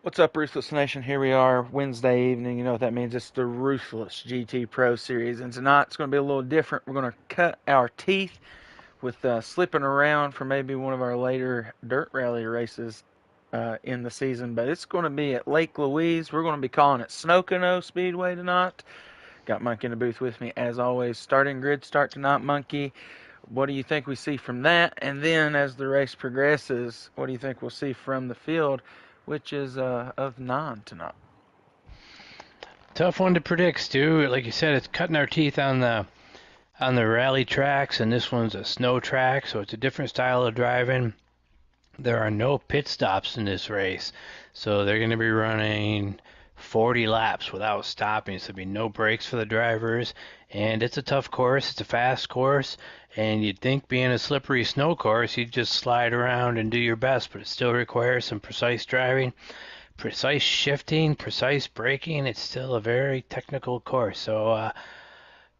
What's up, Ruthless Nation? Here we are, Wednesday evening. You know what that means? It's the Ruthless GT Pro Series. And tonight it's going to be a little different. We're going to cut our teeth with slipping around for maybe one of our later dirt rally races in the season. But it's going to be at Lake Louise. We're going to be calling it Snocono Speedway tonight. Got Monkey in the booth with me, as always. Starting grid start tonight, Monkey. What do you think we see from that? And then as the race progresses, what do you think we'll see from the field, which is of 9 tonight? Tough one to predict, Stu. Like you said, it's cutting our teeth on the rally tracks, and this one's a snow track, so it's a different style of driving. There are no pit stops in this race, so they're going to be running 40 laps without stopping, so there'll be no breaks for the drivers. And it's a tough course. It's a fast course, and you'd think being a slippery snow course, you'd just slide around and do your best, but it still requires some precise driving, precise shifting, precise braking. It's still a very technical course, so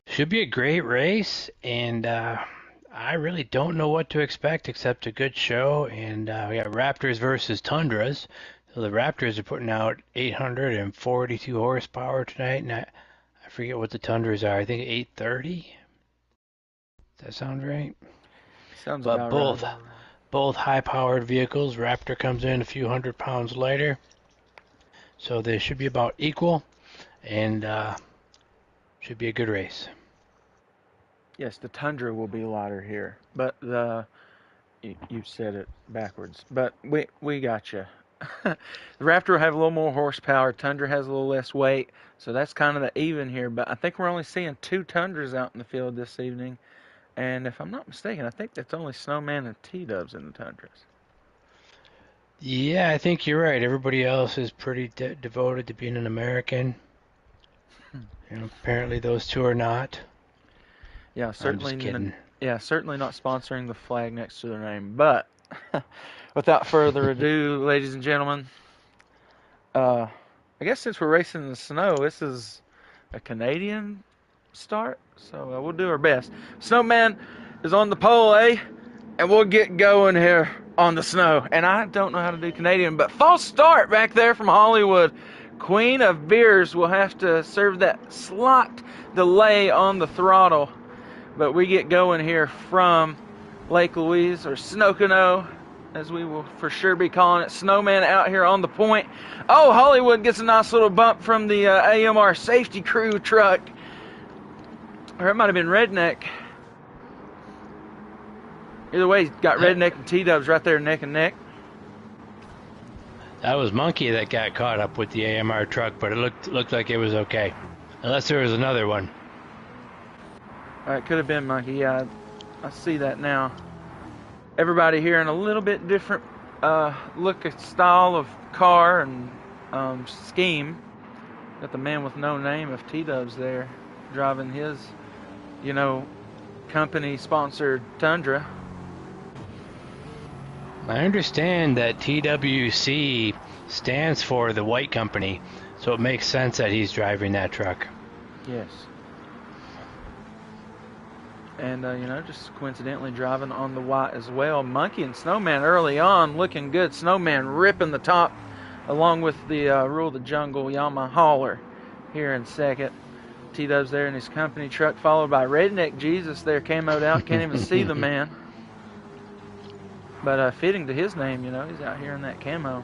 should be a great race, and I really don't know what to expect except a good show. And we got Raptors versus Tundras. So the Raptors are putting out 842 horsepower tonight, and I forget what the Tundras are. I think 830. Does that sound right? Sounds But about both right. both high-powered vehicles. Raptor comes in a few hundred pounds lighter, so they should be about equal, and should be a good race. Yes, the Tundra will be lighter here, but you said it backwards. But we got you. The Raptor will have a little more horsepower. Tundra has a little less weight, so that's kind of the even here. But I think we're only seeing 2 Tundras out in the field this evening, and if I'm not mistaken, I think that's only Snowman and T-Dubs in the Tundras. Yeah, I think you're right. Everybody else is pretty devoted to being an American. And apparently those two are not. Yeah, I'm just certainly. kidding. Yeah, certainly not sponsoring the flag next to their name. But without further ado, ladies and gentlemen, I guess since we're racing in the snow, this is a Canadian start, so we'll do our best. Snowman is on the pole, eh? And we'll get going here on the snow. And I don't know how to do Canadian, but false start back there from Hollywood. Queen of Beers will have to serve that slight delay on the throttle. But we get going here from Lake Louise, or Snocono, as we will for sure be calling it. Snowman out here on the point. Oh, Hollywood gets a nice little bump from the AMR safety crew truck. Or it might have been Redneck. Either way, he's got Redneck and T-Dubs right there neck and neck. That was Monkey that got caught up with the AMR truck, but it looked like it was okay. Unless there was another one. It could have been Monkey. Yeah, I see that now. Everybody here in a little bit different look and style of car and scheme. Got the man with no name of T-Dubs there driving his, company-sponsored Tundra. I understand that TWC stands for the white company, so it makes sense that he's driving that truck. Yes. And, just coincidentally driving on the white as well. Monkey and Snowman early on looking good. Snowman ripping the top along with the Rule of the Jungle Yamaha hauler here in second. T-Dubs there in his company truck, followed by Redneck Jesus there, camoed out. Can't even see the man. But fitting to his name, he's out here in that camo.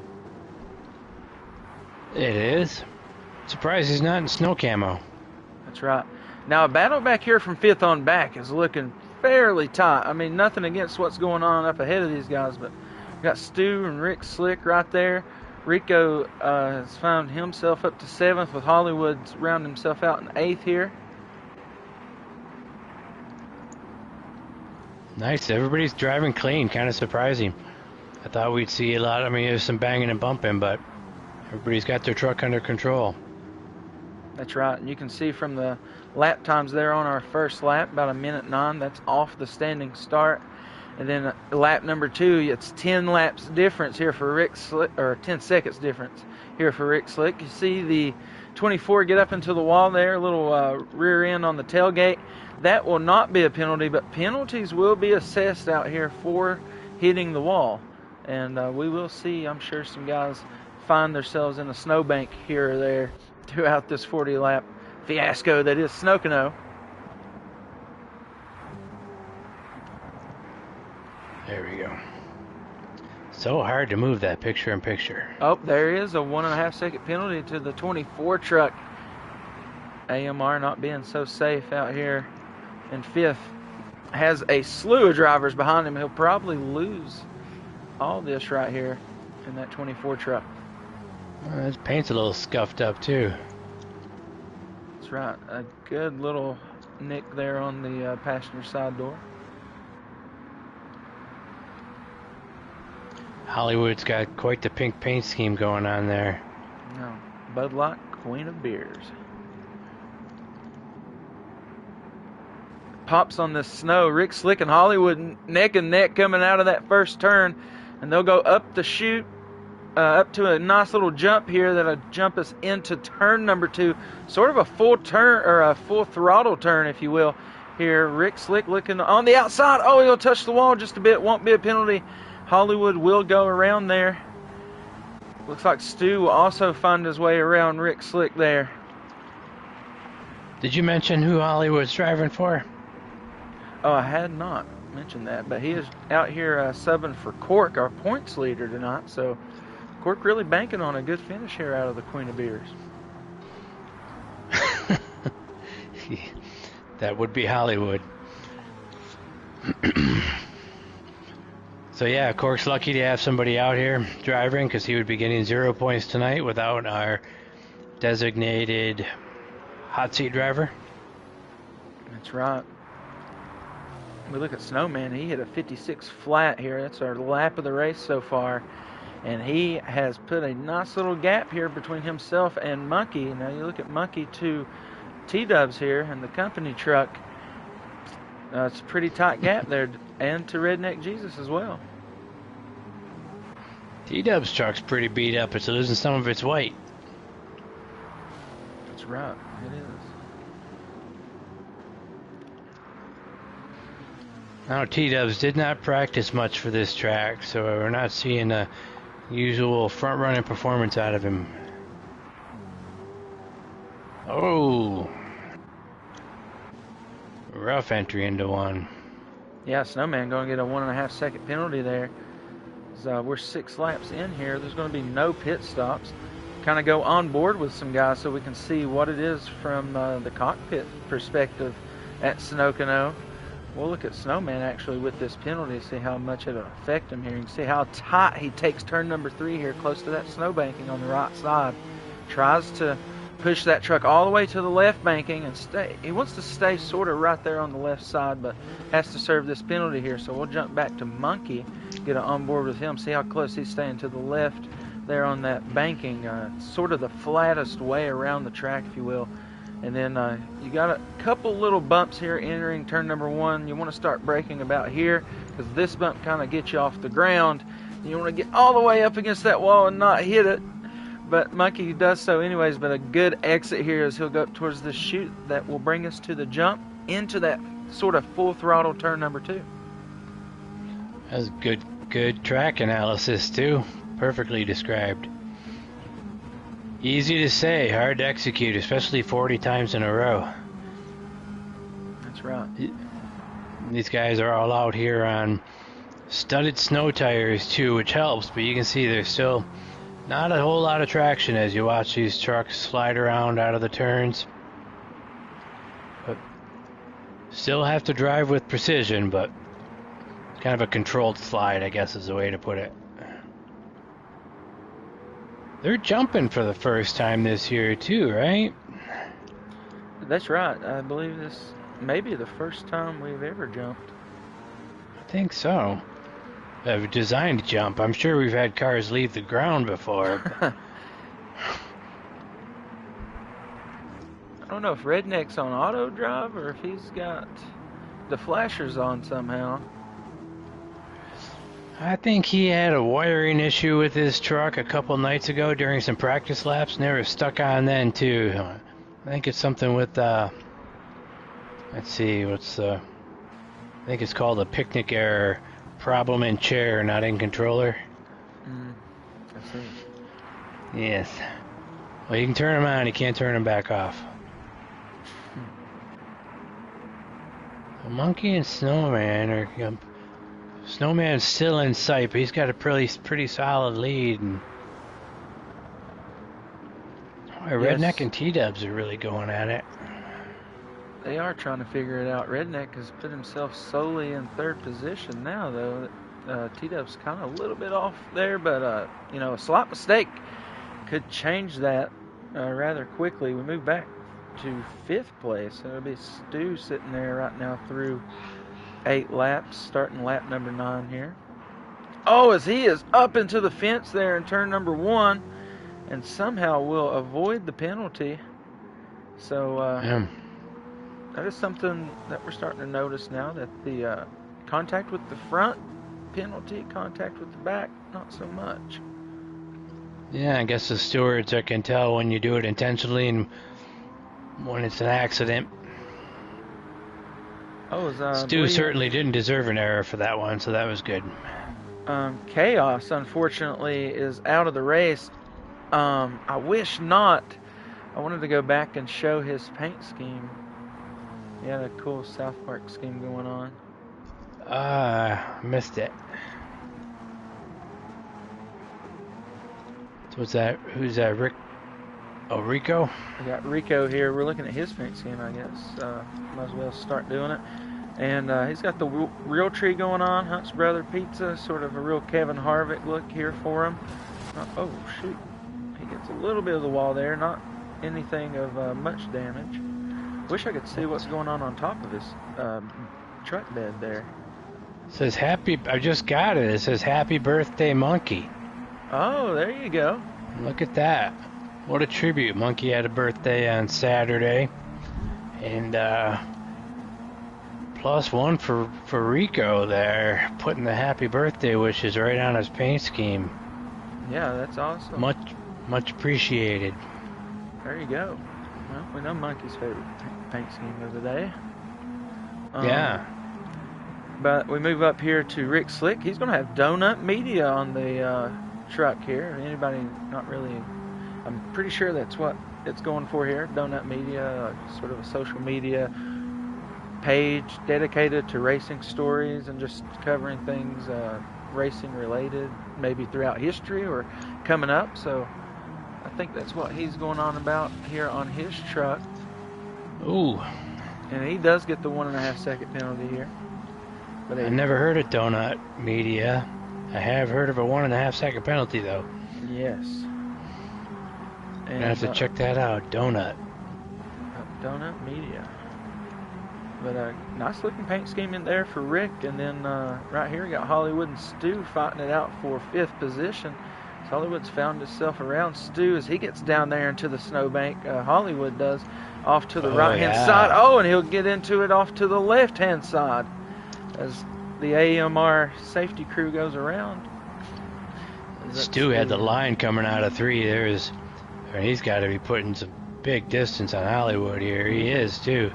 It is. Surprised he's not in snow camo. That's right. Now, a battle back here from fifth on back is looking fairly tight. I mean, nothing against what's going on up ahead of these guys, but we got Stu and Rick Slick right there. Rico has found himself up to 7th, with Hollywood rounding himself out in 8th here. Nice. Everybody's driving clean. Kind of surprising. I thought we'd see a lot. I mean, there's some banging and bumping, but everybody's got their truck under control. That's right. And you can see from the lap times there on our first lap, about 1:09. That's off the standing start. And then lap number 2, it's 10 laps difference here for Rick Slick, or 10 seconds difference here for Rick Slick. You see the 24 get up into the wall there, a little rear end on the tailgate. That will not be a penalty, but penalties will be assessed out here for hitting the wall. And we will see, I'm sure, some guys find themselves in a snowbank here or there throughout this 40-lap fiasco that is Snocono. There we go. So hard to move that picture-in-picture. Oh, there is a 1.5 second penalty to the 24 truck. AMR not being so safe out here in 5th. Has a slew of drivers behind him. He'll probably lose all this right here in that 24 truck. His paint's a little scuffed up too. That's right. A good little nick there on the passenger side door. Hollywood's got quite the pink paint scheme going on there. No, Bud Light, Queen of Beers. Pops on this snow. Rick Slick and Hollywood neck and neck coming out of that first turn, and they'll go up the chute, up to a nice little jump here that'll jump us into turn number 2. Sort of a full turn, or a full throttle turn, if you will. Here, Rick Slick looking on the outside. Oh, he'll touch the wall just a bit. Won't be a penalty. Hollywood will go around there. Looks like Stu will also find his way around Rick Slick there. Did you mention who Hollywood's driving for? Oh, I had not mentioned that, but he is out here subbing for Cork, our points leader tonight. So Cork really banking on a good finish here out of the Queen of Beers. That would be Hollywood. So yeah, Cork's lucky to have somebody out here driving, because he would be getting 0 points tonight without our designated hot seat driver. That's right. We look at Snowman. He hit a 56 flat here. That's our lap of the race so far. And he has put a nice little gap here between himself and Monkey. Now you look at Monkey to T-Dubs here and the company truck. It's a pretty tight gap there. And to Redneck Jesus as well. T-Dub's truck's pretty beat up. It's losing some of its weight. That's right. It is. Now, T-Dubs did not practice much for this track, so we're not seeing a usual front-running performance out of him. Oh! Rough entry into one. Yeah, Snowman going to get a 1.5 second penalty there. So we're 6 laps in here. There's going to be no pit stops. Kind of go on board with some guys so we can see what it is from the cockpit perspective at Snocono. We'll look at Snowman actually with this penalty to see how much it'll affect him here. You can see how tight he takes turn number 3 here, close to that snow banking on the right side. Tries to push that truck all the way to the left banking and stay. He wants to stay sort of right there on the left side, but has to serve this penalty here. So we'll jump back to Monkey, get on board with him, see how close he's staying to the left there on that banking. Sort of the flattest way around the track, if you will. And then you got a couple little bumps here entering turn number 1. You want to start braking about here because this bump kind of gets you off the ground. You want to get all the way up against that wall and not hit it. But Monkey does so anyways. But a good exit here is he'll go up towards the chute that will bring us to the jump into that sort of full throttle turn number 2. That's good track analysis too. Perfectly described. Easy to say, hard to execute, especially 40 times in a row. That's right. These guys are all out here on studded snow tires too, which helps, but you can see there's still not a whole lot of traction as you watch these trucks slide around out of the turns. But still have to drive with precision, but kind of a controlled slide, I guess is the way to put it. They're jumping for the first time this year too, right? That's right. I believe this may be the first time we've ever jumped. I think so. A designed jump. I'm sure we've had cars leave the ground before. I don't know if Redneck's on auto drive or if he's got the flashers on somehow. I think he had a wiring issue with his truck a couple nights ago during some practice laps, and they were stuck on then too. I think it's something with let's see, I think it's called a picnic error. Problem in chair, not in controller. I see. Yes. Well, you can turn them on, you can't turn them back off. Monkey and Snowman are... Snowman's still in sight, but he's got a pretty solid lead. And Redneck and T-Dubs are really going at it. They are trying to figure it out. Redneck has put himself solely in third position now, though. T-Dub's kind of a little bit off there, but, you know, a slight mistake could change that rather quickly. We move back to 5th place. So it'll be Stu sitting there right now through 8 laps, starting lap number 9 here. Oh, as he is up into the fence there in turn number 1 and somehow will avoid the penalty. So that is something that we're starting to notice now, that the contact with the front penalty, contact with the back, not so much. Yeah, I guess the stewards can tell when you do it intentionally and when it's an accident. Stu certainly didn't deserve an error for that one, so that was good. Chaos, unfortunately, is out of the race. I wish not. I wanted to go back and show his paint scheme. He had a cool South Park scheme going on. Missed it. So what's that? Who's that? Rick? Oh, Rico? We got Rico here. We're looking at his paint scheme, I guess. Might as well start doing it. And he's got the real tree going on. Hunt's Brother Pizza, sort of a real Kevin Harvick look here for him. Oh, shoot. He gets a little bit of the wall there. Not anything of much damage. Wish I could see what's going on top of his truck bed there. It says happy... I just got it. It says happy birthday, Monkey. Oh, there you go. Look at that. What a tribute. Monkey had a birthday on Saturday. And +1 for Rico there, putting the happy birthday wishes right on his paint scheme. Yeah, that's awesome. Much appreciated. There you go. Well, we know Monkey's favorite paint scheme of the day. Yeah. But we move up here to Rick Slick. He's going to have Donut Media on the truck here. Anybody not really... I'm pretty sure that's what it's going for here. Donut Media, sort of a social media page dedicated to racing stories and just covering things racing related, maybe throughout history or coming up. So I think that's what he's going on about here on his truck. Ooh. And he does get the 1.5 second penalty here. But I never heard of Donut Media. I have heard of a 1.5 second penalty though. Yes. And I have to check that out. Donut Media. But a nice looking paint scheme in there for Rick. And then right here we got Hollywood and Stu fighting it out for 5th position. So Hollywood's found himself around Stu as he gets down there into the snowbank. Hollywood does, off to the right hand side. Oh, and he'll get into it off to the left hand side as the AMR safety crew goes around. Stu had the line coming out of 3. He's got to be putting some big distance on Hollywood here. He is too.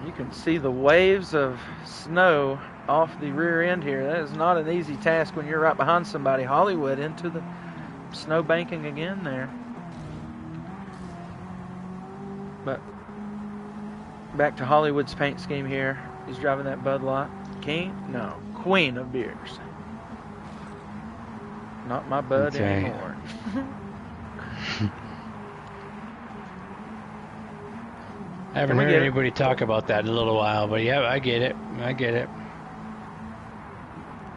You can see the waves of snow off the rear end here. That is not an easy task when you're right behind somebody. Hollywood into the snow banking again there. But back to Hollywood's paint scheme here. He's driving that Bud Light. Queen of beers. Not my Bud anymore. I haven't heard anybody talk about that in a little while, but yeah, I get it.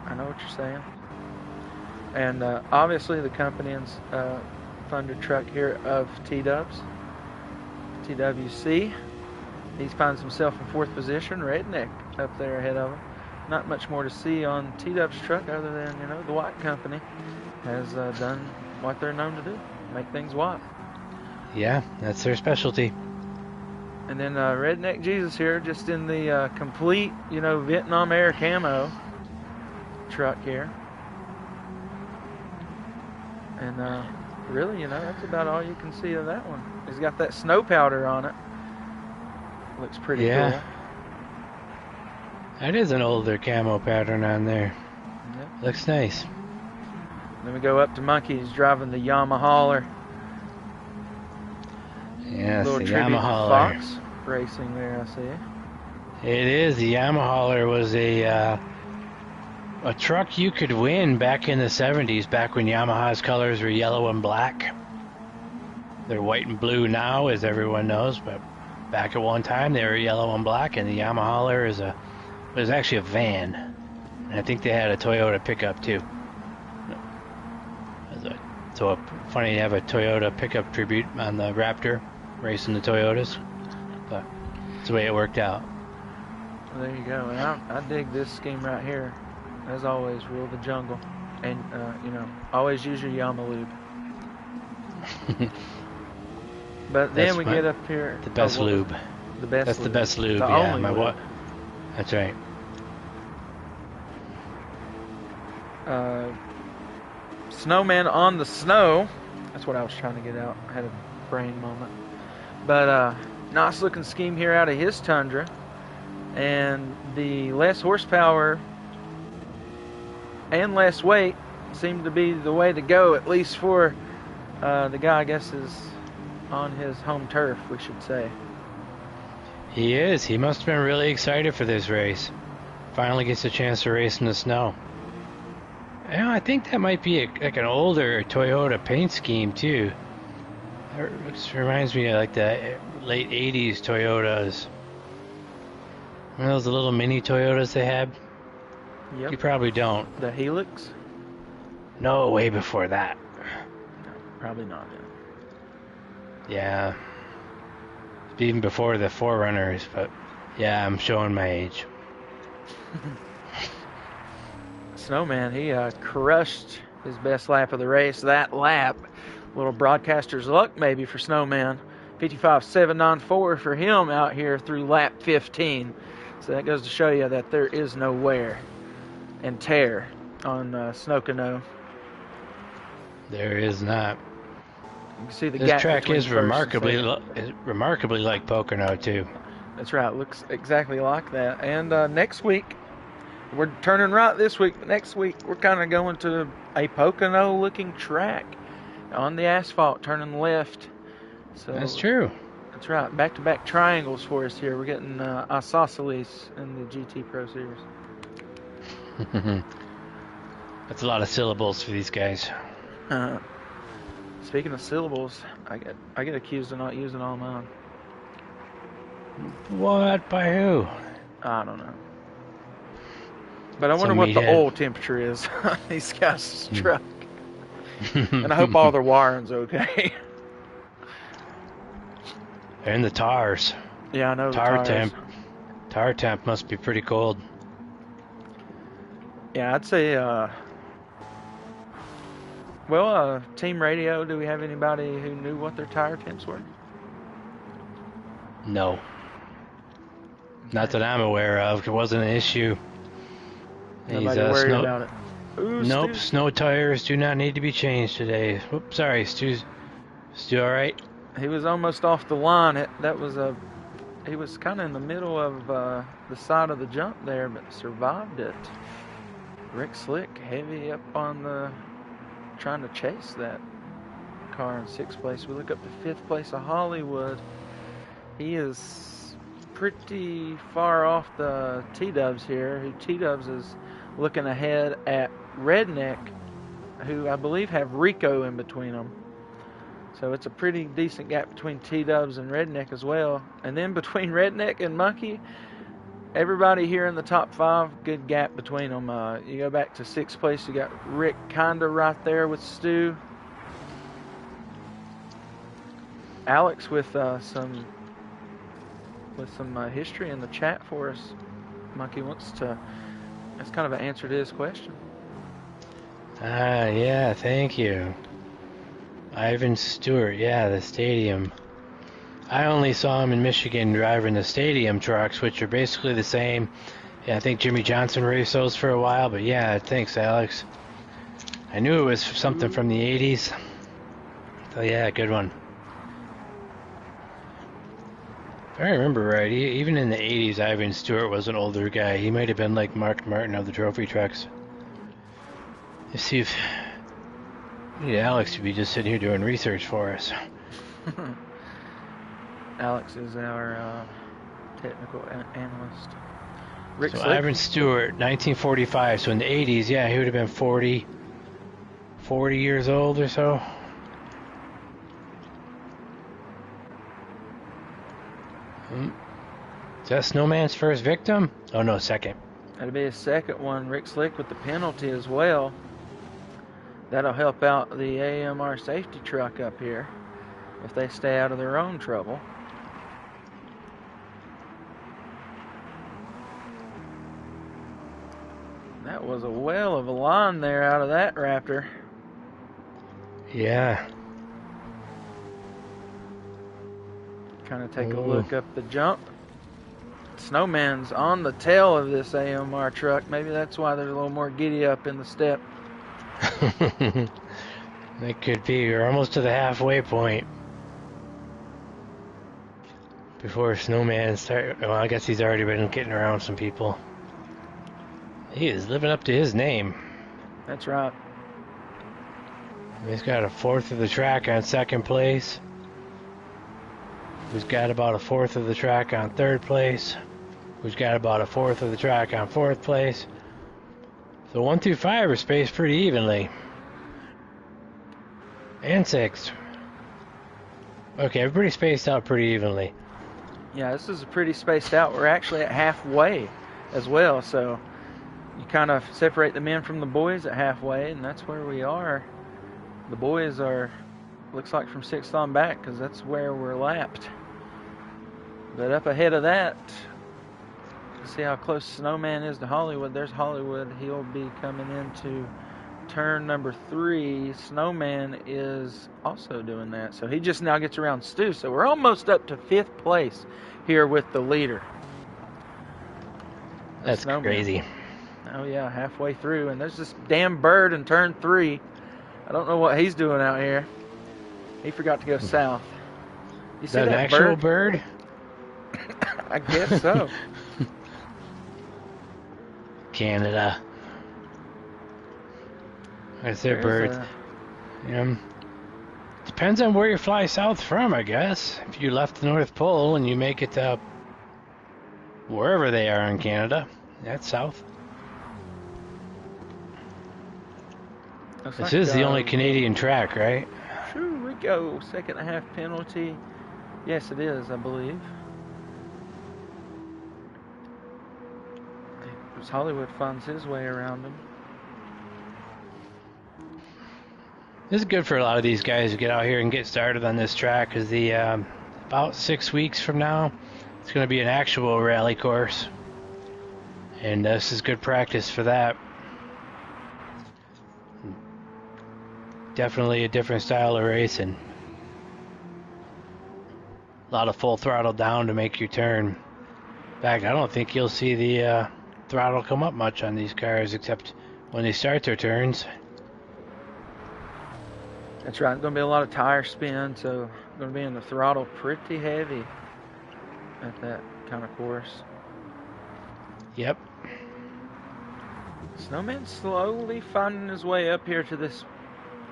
I know what you're saying. And obviously the company and funded truck here of T-Dubs. TWC. He finds himself in 4th position. Redneck up there ahead of him. Not much more to see on T-Dub's truck other than, the white company has done what they're known to do. Make things white. Yeah, that's their specialty. And then Redneck Jesus here, just in the complete, Vietnam era camo truck here. And really, that's about all you can see of that one. He's got that snow powder on it. Looks pretty cool. That is an older camo pattern on there. Yep. Looks nice. Then we go up to Monkey. He's driving the Yamaha. Yes, Little the tribute to Yamaha. Fox Racing there, I see. It is. The Yamaha was a truck you could win back in the 70s, back when Yamaha's colors were yellow and black. They're white and blue now, as everyone knows, but back at one time they were yellow and black, and the Yamaha was actually a van. And I think they had a Toyota pickup too. So funny to have a Toyota pickup tribute on the Raptor, racing the Toyotas. But that's the way it worked out. Well, there you go. And I dig this scheme right here. As always, rule the jungle. And, always use your Yama lube. But then we get up here. The best lube. The best That's lube. the best lube, The yeah. only lube. That's right. Snowman on the snow. That's what I was trying to get out. I had a brain moment. But nice looking scheme here out of his Tundra. And the less horsepower and less weight seem to be the way to go, at least for the guy, I guess, is on his home turf, we should say. He is. He must have been really excited for this race. Finally gets a chance to race in the snow. Yeah, I think that might be like an older Toyota paint scheme too. It reminds me of like the late 80s Toyotas. Remember those little mini Toyotas they had? Yep. You probably don't. The Helix? No, way before that. No, probably not. Yeah. Even before the Forerunners, but yeah, I'm showing my age. Snowman, he crushed his best lap of the race. That lap, little broadcaster's luck maybe for Snowman. 55.794 for him out here through lap 15. So that goes to show you that there is no wear and tear on Snocono. There is not. You can see the This gap track between is first and remarkably like Pocono too. That's right. It looks exactly like that. And next week, we're turning right this week. But next week, we're kind of going to a Pocono-looking track on the asphalt, turning left. So That's true. That's right. Back-to-back triangles for us here. We're getting isosceles in the GT Pro Series. That's a lot of syllables for these guys. Speaking of syllables, I get accused of not using all mine. What? By who? I don't know. But I wonder Some what the meathead. oil temperature is on these guys' truck. And I hope all their wiring's okay. And the tars. Yeah, I know the Tar tires. temp. Tar temp must be pretty cold. Yeah, I'd say, team radio, do we have anybody who knew what their tire temps were? No. Not that I'm aware of. It wasn't an issue. Nobody worried about it. Ooh, Nope, Stu. snow tires do not need to be changed today. Oops, sorry, Stu all right? He was almost off the line. He was kind of in the middle of the side of the jump there, but survived it. Rick Slick, heavy up on trying to chase that car in 6th place. We look up to 5th place of Hollywood. He is pretty far off the T-Dubs here. T-Dubs is looking ahead at Redneck, who I believe have Rico in between them. So it's a pretty decent gap between T-Dubs and Redneck as well. And then between Redneck and Monkey, everybody here in the top 5, good gap between them. You go back to 6th place, you got Rick kinda right there with Stu. Alex with some history in the chat for us. Monkey wants to, that's kind of an answer to his question. Yeah, thank you. Ivan Stewart, yeah, the stadium. I only saw him in Michigan driving the stadium trucks, which are basically the same. Yeah, I think Jimmy Johnson raced those for a while, but yeah, thanks, Alex. I knew it was something from the 80s. So yeah, good one. If I remember right, even in the 80s, Ivan Stewart was an older guy. He might have been like Mark Martin of the trophy trucks. Let's see if Yeah, Alex should be just sitting here doing research for us. Alex is our technical analyst. Rick So Slick. Ivan Stewart, 1945. So in the 80s, yeah, he would have been 40 years old or so. Is that Snowman's first victim? Oh no, second. That'll be his second one. Rick Slick with the penalty as well. That'll help out the AMR safety truck up here if they stay out of their own trouble. That was a whale of a line there out of that Raptor. Yeah. Kind of take a look up the jump. Snowman's on the tail of this AMR truck. Maybe that's why there's a little more giddy up in the step. That could be. We're almost to the halfway point. Before Snowman started. Well, I guess he's already been getting around some people. He is living up to his name. That's right. He's got a fourth of the track on second place. Who's got about a fourth of the track on third place. Who's got about a fourth of the track on fourth place. So 1 through 5 are spaced pretty evenly. And 6. Okay, everybody's spaced out pretty evenly. Yeah, this is pretty spaced out. We're actually at halfway as well, so you kind of separate the men from the boys at halfway, and that's where we are. The boys are, looks like from 6th on back, because that's where we're lapped. But up ahead of that, see how close Snowman is to Hollywood. There's Hollywood. He'll be coming into turn number 3. Snowman is also doing that. So he just now gets around Stu. So we're almost up to 5th place here with the leader. That's crazy. Oh, yeah, halfway through. And there's this damn bird in turn 3. I don't know what he's doing out here. He forgot to go south. You see that an actual bird? I guess so. Canada. That's their birds. Depends on where you fly south from, I guess. If you left the North Pole and you make it to wherever they are in Canada, that's south. This is the only Canadian track, right? Here we go. 2nd half penalty. Yes, it is, I believe. Hollywood finds his way around him. This is good for a lot of these guys to get out here and get started on this track, because the about 6 weeks from now, it's going to be an actual rally course, and this is good practice for that. Definitely a different style of racing. A lot of full throttle down to make your turn. In fact, I don't think you'll see the throttle come up much on these cars, except when they start their turns. That's right. Going to be a lot of tire spin, so going to be in the throttle pretty heavy at that kind of course. Yep. Snowman slowly finding his way up here to this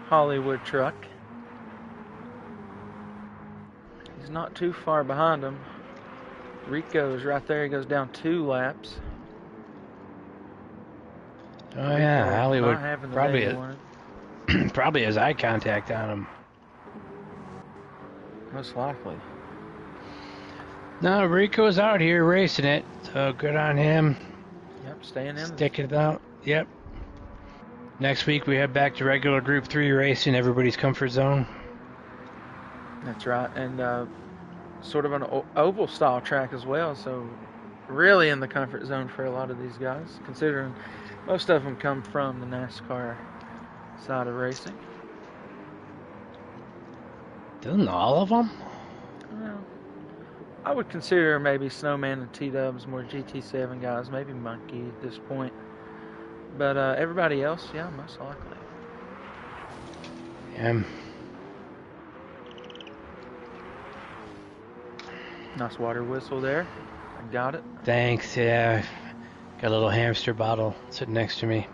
Hollywood truck. He's not too far behind him. Rico's right there. He goes down 2 laps. Oh yeah, Hollywood probably probably has eye contact on him. Most likely. No, Rico's out here racing it, so good on him. Yep, staying in. Sticking it out. Yep. Next week we head back to regular Group 3 racing, everybody's comfort zone. That's right, and sort of an oval style track as well, so really in the comfort zone for a lot of these guys, considering most of them come from the NASCAR side of racing. Doesn't all of them? Well, I would consider maybe Snowman and T-Dubs more GT7 guys, maybe Monkey at this point. But everybody else, yeah, most likely. Yeah. Nice water whistle there. I got it. Thanks, yeah. Got a little hamster bottle sitting next to me.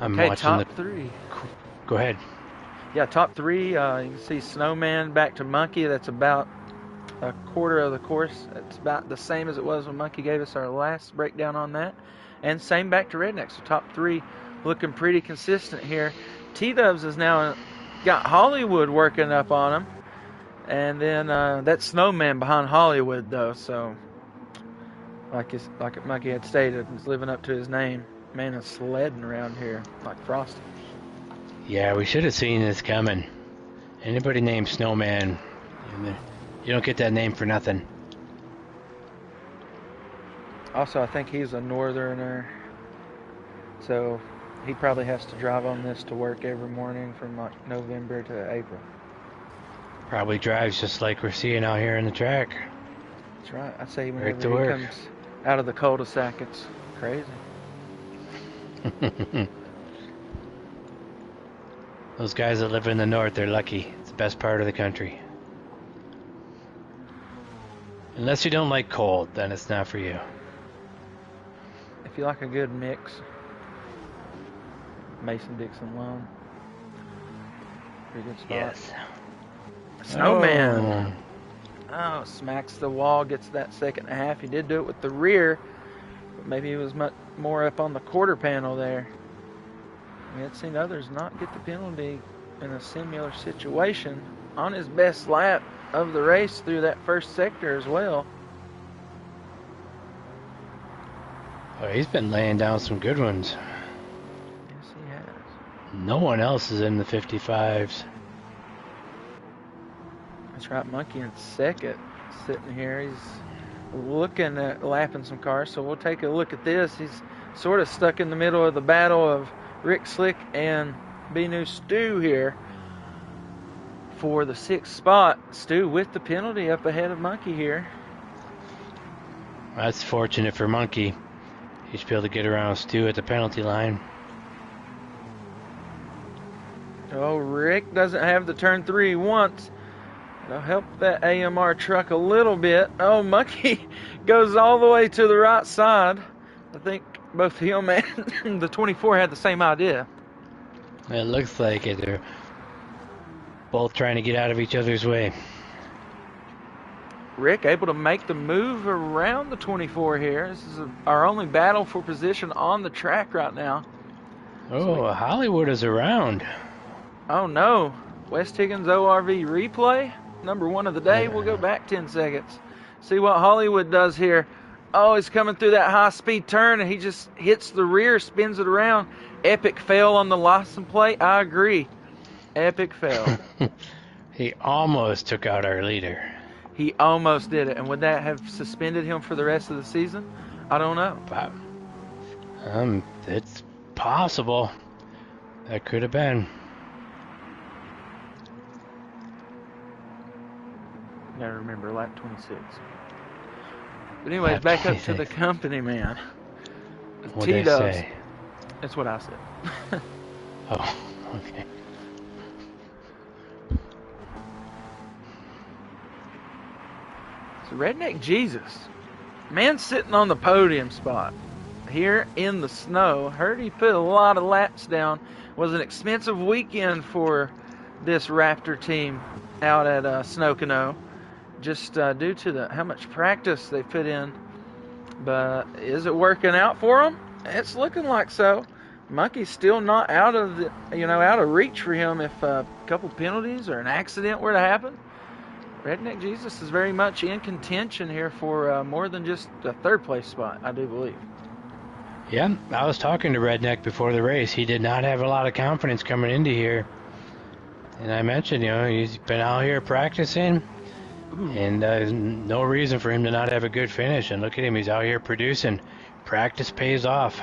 I'm Okay, watching the. top three. Go ahead. Yeah, top three. You can see Snowman back to Monkey. That's about a quarter of the course. It's about the same as it was when Monkey gave us our last breakdown on that. And same back to Redneck. So top three looking pretty consistent here. T-Dubs has now got Hollywood working up on him. And then that Snowman behind Hollywood, though. So, like Monkey had stated, he's living up to his name. Man is sledding around here like Frosty. Yeah, we should have seen this coming. Anybody named Snowman, you don't get that name for nothing. Also, I think he's a northerner, so he probably has to drive on this to work every morning from like November to April. Probably drives just like we're seeing out here in the track. That's right. I say Right to whenever he work. comes out of the cul-de-sac, it's crazy. Those guys that live in the north, they're lucky. It's the best part of the country. Unless you don't like cold, then it's not for you. If you like a good mix, Mason-Dixon Loan. Pretty good spot. Yes. Snowman. Oh, smacks the wall, gets that second half. He did do it with the rear, but maybe he was much more up on the quarter panel there. We had seen others not get the penalty in a similar situation on his best lap of the race through that first sector as well. Oh, he's been laying down some good ones. Yes, he has. No one else is in the 55s. That's right, Monkey in second, sitting here. He's looking at lapping some cars, so we'll take a look at this. He's sort of stuck in the middle of the battle of Rick Slick and B-New Stu here for the 6th spot. Stu with the penalty up ahead of Monkey here. That's fortunate for Monkey. He should be able to get around Stu at the penalty line. Oh, Rick doesn't have the turn 3 he wants. That'll help that AMR truck a little bit. Oh, Monkey goes all the way to the right side. I think both him and the 24 had the same idea. It looks like it. They're both trying to get out of each other's way. Rick able to make the move around the 24 here. This is our only battle for position on the track right now. Oh, Hollywood is around. Oh no, West Higgins ORV replay, number 1 of the day. We'll go back 10 seconds. See what Hollywood does here. Oh, he's coming through that high-speed turn, and he just hits the rear, spins it around. Epic fail on the license plate. I agree. Epic fail. He almost took out our leader. He almost did it. And would that have suspended him for the rest of the season? I don't know. It's possible. That could have been. Gotta remember, lap 26. But anyways, back up to the company man. What did they say? That's what I said. Oh, okay. So Redneck Jesus, man sitting on the podium spot here in the snow. Heard he put a lot of laps down. Was an expensive weekend for this Raptor team out at Snocono, just due to how much practice they put in. But is it working out for them? It's looking like so. Monkey's still not out of out of reach for him if a couple penalties or an accident were to happen. Redneck Jesus is very much in contention here for more than just a 3rd place spot, I do believe. Yeah, I was talking to Redneck before the race. He did not have a lot of confidence coming into here. And I mentioned, he's been out here practicing. And there's no reason for him to not have a good finish. And look at him, he's out here producing. Practice pays off.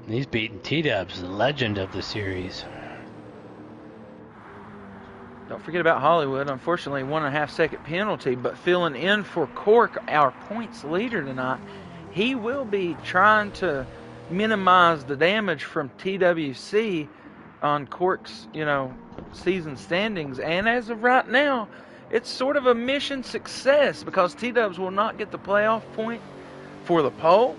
He's beating T-Dubs, the legend of the series. Don't forget about Hollywood. Unfortunately, 1.5 second penalty, but filling in for Cork, our points leader tonight. He will be trying to minimize the damage from TWC on Cork's, season standings. And as of right now, it's sort of a mission success because T-Dubs will not get the playoff point for the pole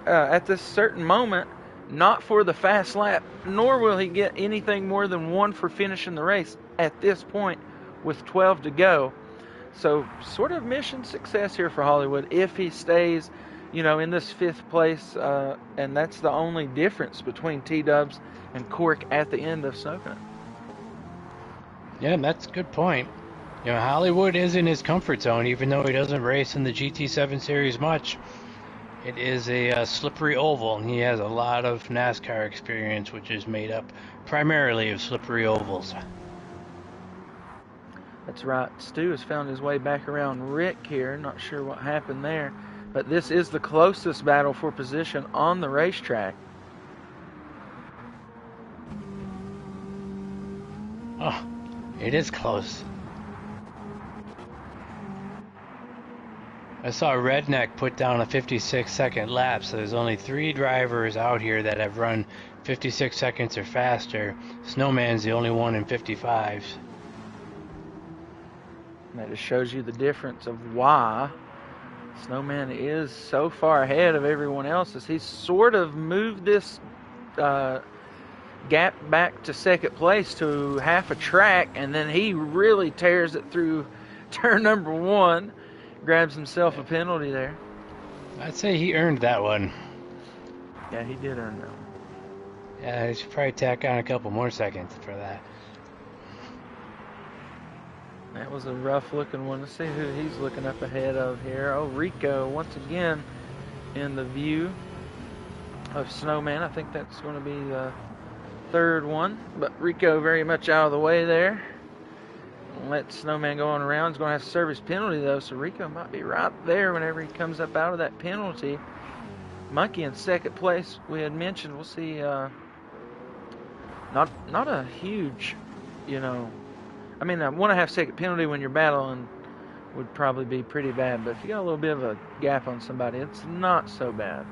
at this certain moment, not for the fast lap, nor will he get anything more than one for finishing the race at this point with 12 to go. So sort of mission success here for Hollywood if he stays, in this 5th place, and that's the only difference between T-Dubs and Cork at the end of Snocono. Yeah, that's a good point. Hollywood is in his comfort zone, even though he doesn't race in the GT7 series much. It is a slippery oval, and he has a lot of NASCAR experience, which is made up primarily of slippery ovals. That's right. Stu has found his way back around Rick here. Not sure what happened there, but this is the closest battle for position on the racetrack. Oh, it is close. I saw Redneck put down a 56-second lap, so there's only 3 drivers out here that have run 56 seconds or faster. Snowman's the only one in 55s. That just shows you the difference of why Snowman is so far ahead of everyone else, as he's sort of moved this gap back to second place to half a track, and then he really tears it through turn number 1, grabs himself a penalty there. I'd say he earned that one. Yeah, he did earn that one. Yeah, he should probably tack on a couple more seconds for that. That was a rough looking one. Let's see who he's looking up ahead of here. Oh, Rico once again in the view of Snowman. I think that's going to be the 3rd one, but Rico very much out of the way there. Let Snowman go on around. He's going to have to serve his penalty though, so Rico might be right there whenever he comes up out of that penalty. Monkey in second place, we had mentioned. We'll see. Not a huge, I mean, a 1.5 second penalty when you're battling would probably be pretty bad, but if you got a little bit of a gap on somebody, it's not so bad.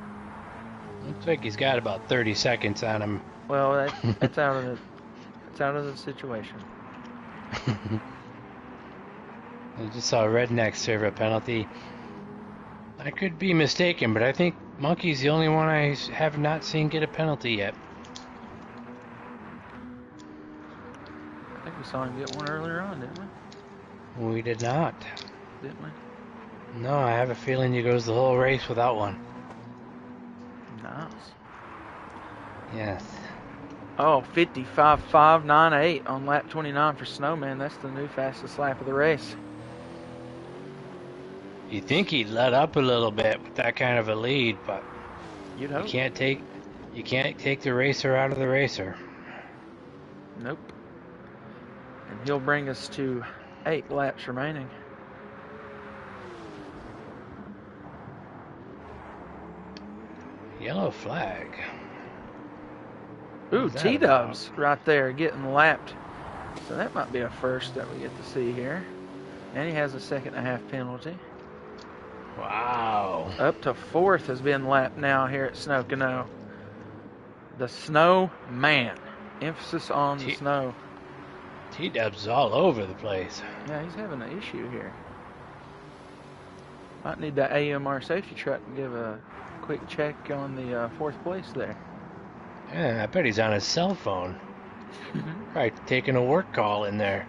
Looks like he's got about 30 seconds on him. Well, that's out of the situation. I just saw Redneck serve a penalty. I could be mistaken, but I think Monkey's the only one I have not seen get a penalty yet. I think we saw him get one earlier on, didn't we? We did not. Didn't we? No, I have a feeling he goes the whole race without one. Nice. Yes. Oh, 55.598 on lap 29 for Snowman. That's the new fastest lap of the race. You think he'd let up a little bit with that kind of a lead, but You'd hope. you can't take the racer out of the racer. Nope. And he'll bring us to 8 laps remaining. Yellow flag. Ooh, T-Dubs right there getting lapped. So that might be a first that we get to see here. And he has a 2.5 penalty. Wow. Up to 4th has been lapped now here at Snocono. The Snowman. Emphasis on the snow. T-Dubs all over the place. Yeah, he's having an issue here. Might need that AMR safety truck to give a quick check on the 4th place there. Yeah, I bet he's on his cell phone. Probably taking a work call in there.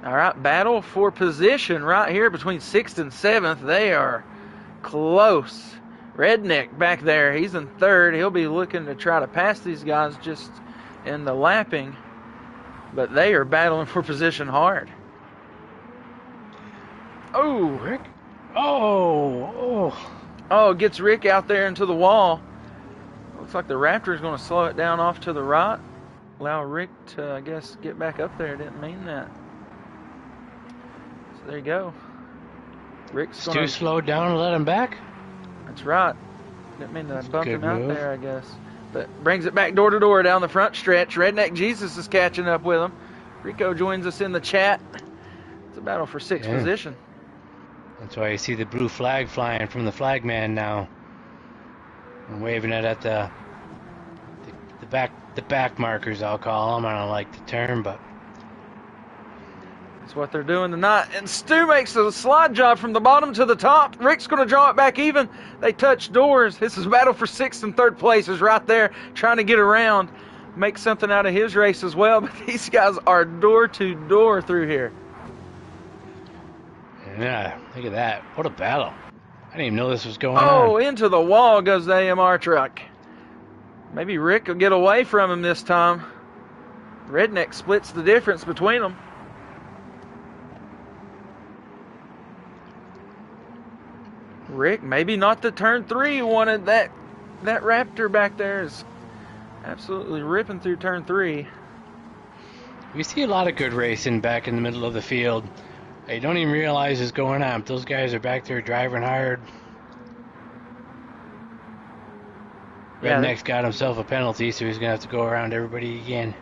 All right, battle for position right here between 6th and 7th. They are close. Redneck back there, he's in 3rd. He'll be looking to try to pass these guys just in the lapping, but they are battling for position hard. Oh, Rick? Oh, gets Rick out there into the wall. Looks like the Raptor is going to slow it down off to the right. Allow Rick to, I guess, get back up there. Didn't mean that. So there you go. Rick's going to... Stu slowed down and let him back? That's right. Didn't mean to bump him out there, I guess. But brings it back door to door down the front stretch. Redneck Jesus is catching up with him. Rico joins us in the chat. It's a battle for 6th position. That's why you see the blue flag flying from the flagman now. And waving it at the back markers, I'll call them. I don't like the term, but That's what they're doing tonight. And Stu makes a slide job from the bottom to the top. Rick's going to draw it back even. They touch doors. This is a battle for 6th and 3rd places right there, trying to get around, make something out of his race as well. But these guys are door to door through here. Yeah, look at that. What a battle. I didn't even know this was going Oh, on. into the wall goes the AMR truck. Maybe Rick will get away from him this time. Redneck splits the difference between them. Rick, maybe not the turn 3, wanted that Raptor back there is absolutely ripping through turn 3. We see a lot of good racing back in the middle of the field. You don't even realize what's going on. Those guys are back there driving hard. Yeah, Redneck's got himself a penalty, so he's going to have to go around everybody again.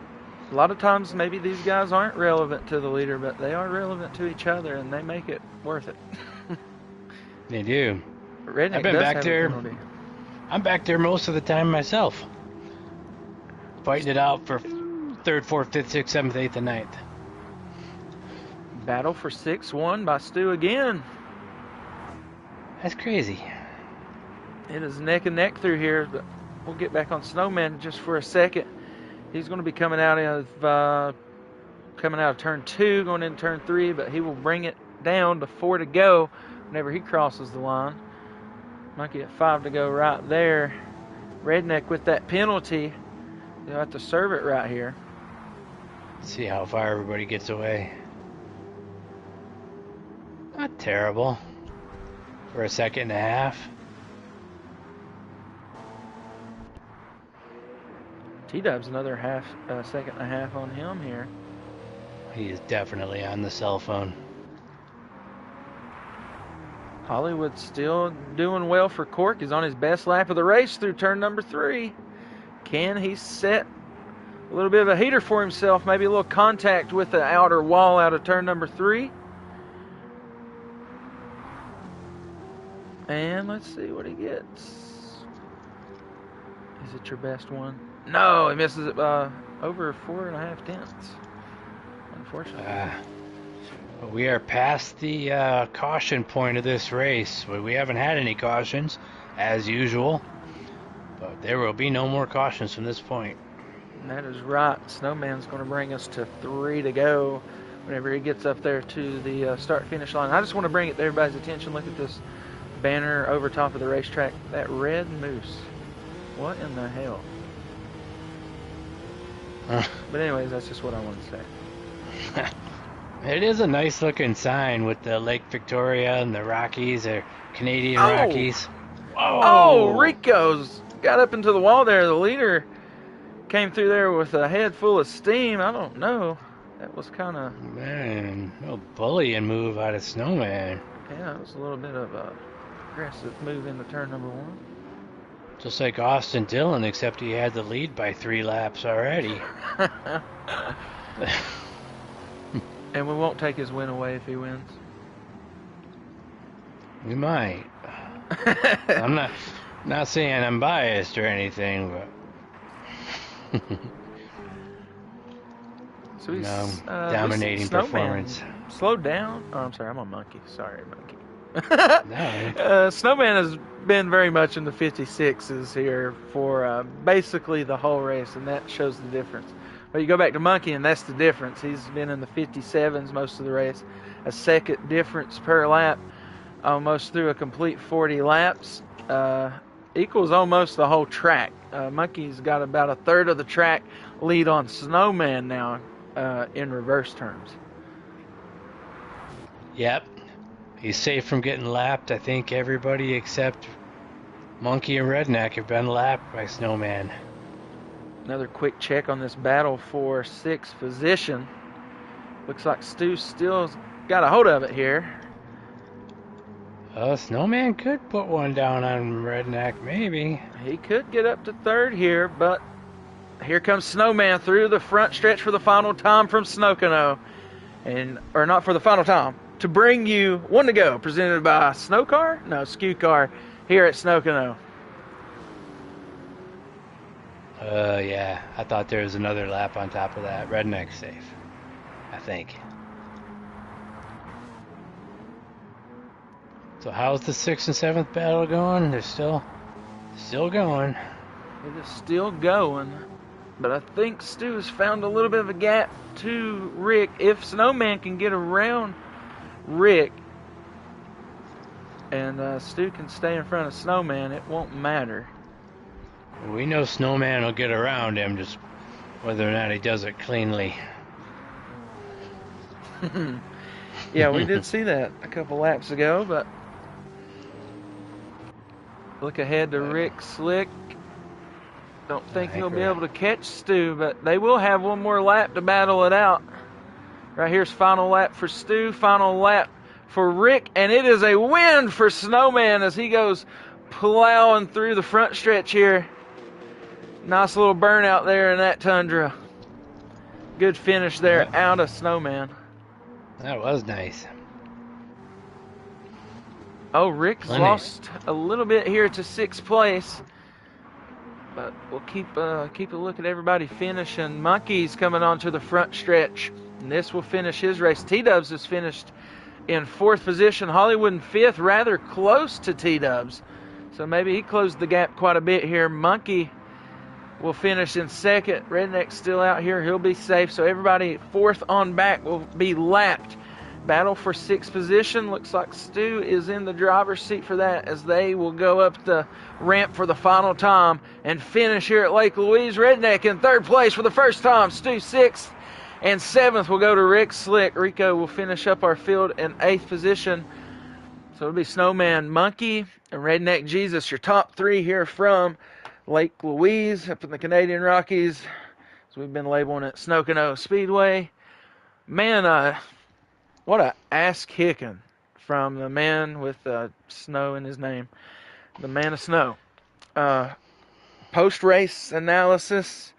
A lot of times maybe these guys aren't relevant to the leader, but they are relevant to each other, and they make it worth it. They do. Redneck I've been does back have there. a penalty. I'm back there most of the time myself. Fighting it out for 3rd, 4th, 5th, 6th, 7th, 8th, and 9th. Battle for 6 won by Stu again. That's crazy. It is neck and neck through here, but we'll get back on Snowman just for a second. He's going to be coming out of turn 2, going into turn 3, but he will bring it down to 4 to go whenever he crosses the line. Monkey at 5 to go right there. Redneck with that penalty. They'll have to serve it right here. See how far everybody gets away. Not terrible for a 1.5 seconds. T-Dub's another second and a half on him here. He is definitely on the cell phone. Hollywood's still doing well for Cork. He's on his best lap of the race through turn number 3. Can he set a little bit of a heater for himself? Maybe a little contact with the outer wall out of turn number 3. And let's see what he gets. Is it your best one? No, he misses it by over 4.5 tenths. Unfortunately. We are past the caution point of this race. We haven't had any cautions, as usual. But there will be no more cautions from this point. That is right. Snowman's going to bring us to 3 to go whenever he gets up there to the start-finish line. I just want to bring it to everybody's attention. Look at this banner over top of the racetrack. That red moose. What in the hell? But anyways, that's just what I wanted to say. It is a nice looking sign with the Lake Victoria and the Rockies, or Canadian Rockies. Whoa. Oh, Rico's got up into the wall there. The leader came through there with a head full of steam. I don't know. That was kind of... Man, no bullying move out of Snowman. Yeah, it was a little bit of a aggressive move into turn number 1. Just like Austin Dillon, except he had the lead by 3 laps already. And we won't take his win away if he wins. We might. I'm not saying I'm biased or anything, but so he's dominating performance. Slowed down. Oh, I'm sorry, I'm a monkey. Sorry, monkey. No. Snowman has been very much in the 56s here for basically the whole race, and that shows the difference. But you go back to Monkey, and that's the difference. He's been in the 57s most of the race. A second difference per lap, almost through a complete 40 laps. Equals almost the whole track. Monkey's got about a third of the track lead on Snowman now in reverse terms. Yep. He's safe from getting lapped. I think everybody except Monkey and Redneck have been lapped by Snowman. Another quick check on this battle for 6th position. Looks like Stu still got a hold of it here. Snowman could put one down on Redneck, maybe. He could get up to 3rd here, but here comes Snowman through the front stretch for the final time from Snocono. Or not for the final time, to bring you 1 to go, presented by Skew Car here at Snocono. Yeah, I thought there was another lap on top of that. Redneck's safe, I think. So how's the 6th and 7th battle going? They're still going. It is still going, but I think Stu has found a little bit of a gap to Rick. If Snowman can get around Rick and Stu can stay in front of Snowman, it won't matter. We know Snowman will get around him, just whether or not he does it cleanly. Yeah, we did see that a couple laps ago, but look ahead to Rick Slick. Don't think he'll be able to catch Stu, but they will have one more lap to battle it out. Right here's final lap for Stu, final lap for Rick, and it is a win for Snowman as he goes plowing through the front stretch here. Nice little burnout there in that Tundra. Good finish there out of Snowman. That was nice. Oh, Rick's lost a little bit here to 6th place. But we'll keep a look at everybody finishing. Monkey's coming onto the front stretch. And this will finish his race. T-Dubs is finished in 4th position. Hollywood in 5th, rather close to T-Dubs. So maybe he closed the gap quite a bit here. Monkey will finish in 2nd. Redneck's still out here. He'll be safe. So everybody 4th on back will be lapped. Battle for 6th position. Looks like Stu is in the driver's seat for that as they will go up the ramp for the final time and finish here at Lake Louise. Redneck in 3rd place for the first time. Stu 6th and 7th will go to Rick Slick. Rico will finish up our field in 8th position. So it'll be Snowman, Monkey, and Redneck Jesus, your top 3 here from Lake Louise up in the Canadian Rockies. So we've been labeling it Snocono Speedway. Man, what a ass kicking from the man with snow in his name, the man of snow. Post-race analysis,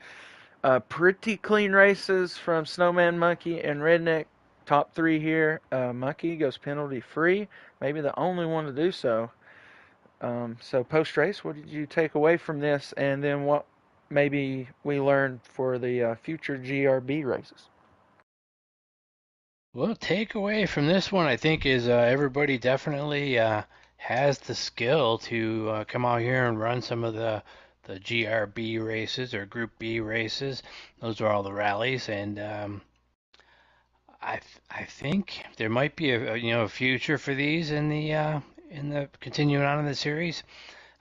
pretty clean races from Snowman, Monkey, and Redneck. Top 3 here. Monkey goes penalty free, maybe the only one to do so. So post-race, what did you take away from this, and then what maybe we learned for the future GRB races? Well, takeaway from this one, I think, is everybody definitely has the skill to come out here and run some of the GRB races or Group B races. Those are all the rallies, and I think there might be a future for these in the continuing on in the series.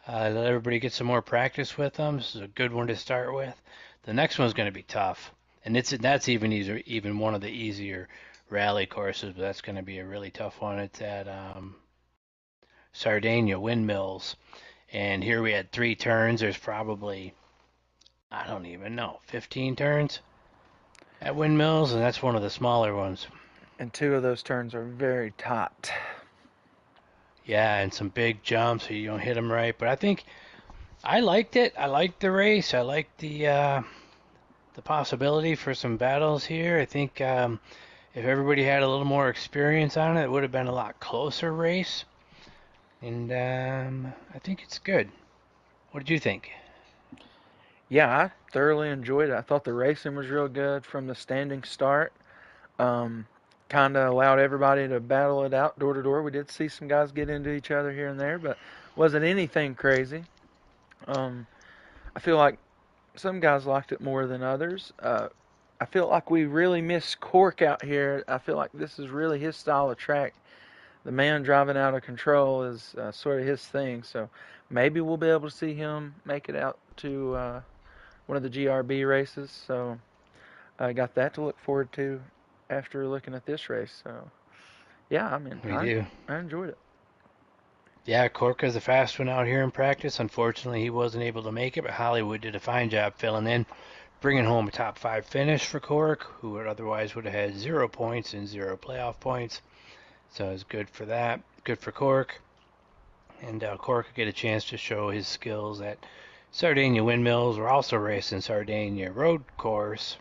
Let everybody get some more practice with them. This is a good one to start with. The next one's going to be tough, and that's even one of the easier rally courses, but that's going to be a really tough one. It's at Sardinia Windmills, and here we had 3 turns. There's probably, I don't even know, 15 turns at Windmills, and that's one of the smaller ones. And 2 of those turns are very tight. Yeah, and some big jumps so you don't hit them right. But I think I liked it. I liked the race. I liked the possibility for some battles here. I think if everybody had a little more experience on it, it would have been a lot closer race. And I think it's good. What did you think? Yeah, I thoroughly enjoyed it. I thought the racing was real good from the standing start. Kind of allowed everybody to battle it out door to door. We did see some guys get into each other here and there, but wasn't anything crazy. I feel like some guys liked it more than others. I feel like we really missed Cork out here. I feel like this is really his style of track. The man driving out of control is sort of his thing. So maybe we'll be able to see him make it out to one of the GRB races. So I got that to look forward to after looking at this race. So yeah, I mean, I enjoyed it. Yeah, Corka's a fast one out here in practice. Unfortunately, he wasn't able to make it, but Hollywood did a fine job filling in, bringing home a top 5 finish for Cork, who would have had 0 points and 0 playoff points. So it's good for that. Good for Cork. And Cork will get a chance to show his skills at Sardinia Windmills. We're also racing Sardinia Road Course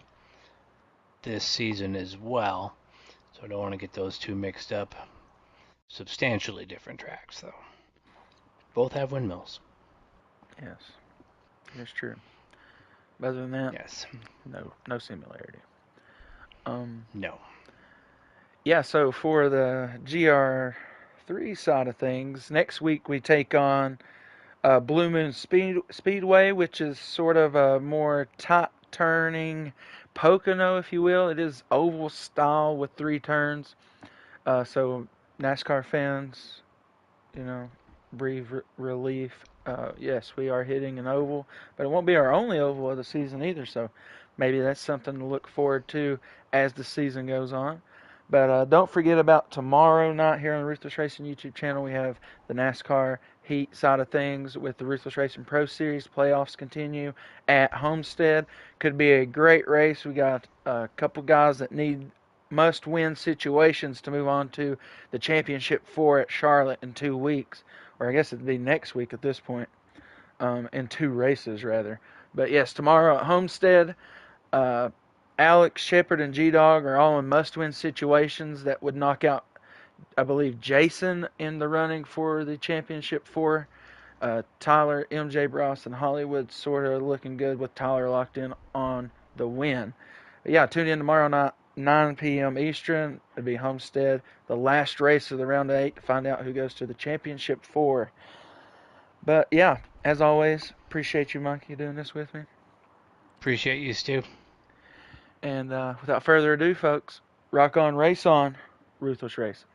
this season as well. So I don't want to get those two mixed up. Substantially different tracks, though. Both have windmills. Yes, it's true. Other than that, yes, no similarity. No. Yeah, so for the 3 side of things, next week we take on Blue Moon Speedway, which is sort of a more tight turning Pocono, if you will. It is oval style with 3 turns. So NASCAR fans, you know, breathe relief. Yes, we are hitting an oval, but it won't be our only oval of the season either. So maybe that's something to look forward to as the season goes on. But don't forget about tomorrow night here on the Ruthless Racing YouTube channel. We have the NASCAR Heat side of things with the Ruthless Racing Pro Series. Playoffs continue at Homestead. Could be a great race. We got a couple guys that need must-win situations to move on to the championship 4 at Charlotte in 2 weeks, or I guess it'd be next week at this point, in 2 races rather. But yes, tomorrow at Homestead, uh, Alex Shepard and G Dog are all in must-win situations that would knock out, I believe, Jason in the running for the championship 4. Tyler, MJ Bross, and Hollywood sort of looking good with Tyler locked in on the win. But yeah, tune in tomorrow night, 9 p.m. Eastern. It'll be Homestead, the last race of the round of 8 to find out who goes to the championship 4. But yeah, as always, appreciate you, Monkey, doing this with me. Appreciate you, Stu. And without further ado, folks, rock on, race on, Ruthless Racing.